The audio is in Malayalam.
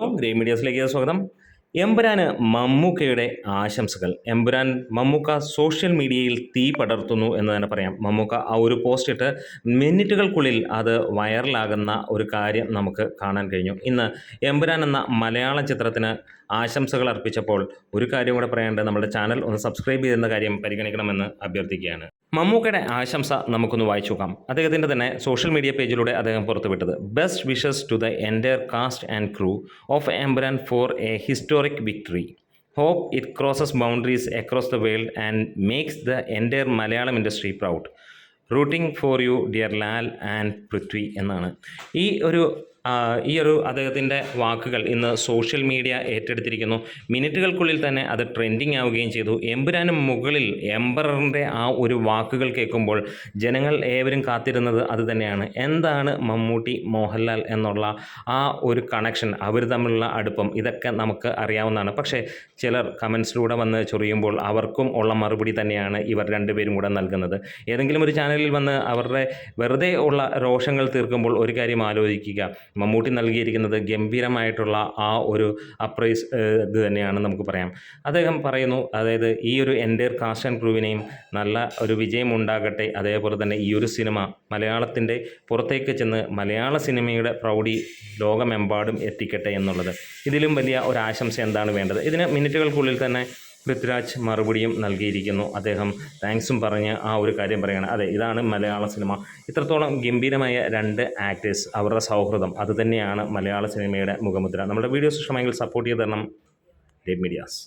ഗ്രേ മീഡിയാസിലേക്ക് സ്വാഗതം. എമ്പുരാന് മമ്മൂക്കയുടെ ആശംസകൾ. എമ്പുരാൻ മമ്മൂക്ക സോഷ്യൽ മീഡിയയിൽ തീ പടർത്തുന്നു എന്ന് തന്നെ പറയാം. മമ്മൂക്ക ആ ഒരു പോസ്റ്റ് ഇട്ട് മിനിറ്റുകൾക്കുള്ളിൽ അത് വൈറലാകുന്ന ഒരു കാര്യം നമുക്ക് കാണാൻ കഴിഞ്ഞു. ഇന്ന് എമ്പുരാൻ എന്ന മലയാളം ചിത്രത്തിന് ആശംസകൾ അർപ്പിച്ചപ്പോൾ ഒരു കാര്യം കൂടെ പറയേണ്ടത്, നമ്മുടെ ചാനൽ ഒന്ന് സബ്സ്ക്രൈബ് ചെയ്യുന്ന കാര്യം പരിഗണിക്കണമെന്ന് അഭ്യർത്ഥിക്കുകയാണ്. മമ്മൂക്കയുടെ ആശംസ നമുക്കൊന്ന് വായിച്ചു നോക്കാം. അദ്ദേഹത്തിൻ്റെ തന്നെ സോഷ്യൽ മീഡിയ പേജിലൂടെ അദ്ദേഹം പുറത്തുവിട്ടത്: best wishes to the entire cast and crew of Empuraan for a historic victory. Hope it crosses boundaries across the world and makes the entire Malayalam industry proud. Rooting for you, dear Lal and Prithvi എന്നാണ് ഈ ഒരു അദ്ദേഹത്തിൻ്റെ വാക്കുകൾ ഇന്ന് സോഷ്യൽ മീഡിയ ഏറ്റെടുത്തിരിക്കുന്നു. മിനിറ്റുകൾക്കുള്ളിൽ തന്നെ അത് ട്രെൻഡിങ് ആവുകയും ചെയ്തു. എമ്പുരാനും മുകളിൽ എംബററിൻ്റെ ആ ഒരു വാക്കുകൾ കേൾക്കുമ്പോൾ ജനങ്ങൾ ഏവരും കാത്തിരുന്നത് അത് തന്നെയാണ്. എന്താണ് മമ്മൂട്ടി മോഹൻലാൽ എന്നുള്ള ആ ഒരു കണക്ഷൻ, അവർ തമ്മിലുള്ള അടുപ്പം, ഇതൊക്കെ നമുക്ക് അറിയാവുന്നതാണ്. പക്ഷേ ചിലർ കമൻസിലൂടെ വന്ന് ചൊറിയുമ്പോൾ അവർക്കും ഉള്ള മറുപടി തന്നെയാണ് ഇവർ രണ്ടുപേരും കൂടെ നൽകുന്നത്. ഏതെങ്കിലും ഒരു ചാനലിൽ വന്ന് അവരുടെ വെറുതെ ഉള്ള രോഷങ്ങൾ തീർക്കുമ്പോൾ ഒരു കാര്യം ആലോചിക്കുക, മമ്മൂട്ടി നൽകിയിരിക്കുന്നത് ഗംഭീരമായിട്ടുള്ള ആ ഒരു അപ്രൈസ് ഇത് തന്നെയാണ് നമുക്ക് പറയാം. അദ്ദേഹം പറയുന്നു, അതായത് ഈ ഒരു എൻ്റയർ കാസ്റ്റ് ആൻഡ് ക്രൂവിനെയും നല്ല ഒരു വിജയം ഉണ്ടാകട്ടെ, അതേപോലെ തന്നെ ഈ ഒരു സിനിമ മലയാളത്തിൻ്റെ പുറത്തേക്ക് ചെന്ന് മലയാള സിനിമയുടെ പ്രൗഢി ലോകമെമ്പാടും എത്തിക്കട്ടെ എന്നുള്ളത്. ഇതിലും വലിയ ഒരു ആശംസ എന്താണ് വേണ്ടത്? ഇതിന് മിനിറ്റുകൾക്കുള്ളിൽ തന്നെ പൃഥ്വിരാജ് മറുപടിയും നൽകിയിരിക്കുന്നു. അദ്ദേഹം താങ്ക്സും പറഞ്ഞ് ആ ഒരു കാര്യം പറയുകയാണ്. അതെ, ഇതാണ് മലയാള സിനിമ. ഇത്രത്തോളം ഗംഭീരമായ രണ്ട് ആക്ടേഴ്സ്, അവരുടെ സൗഹൃദം, അതുതന്നെയാണ് മലയാള സിനിമയുടെ മുഖമുദ്ര. നമ്മുടെ വീഡിയോസ് ഇഷ്ടമെങ്കിൽ സപ്പോർട്ട് ചെയ്ത് തരണം. Grey medias.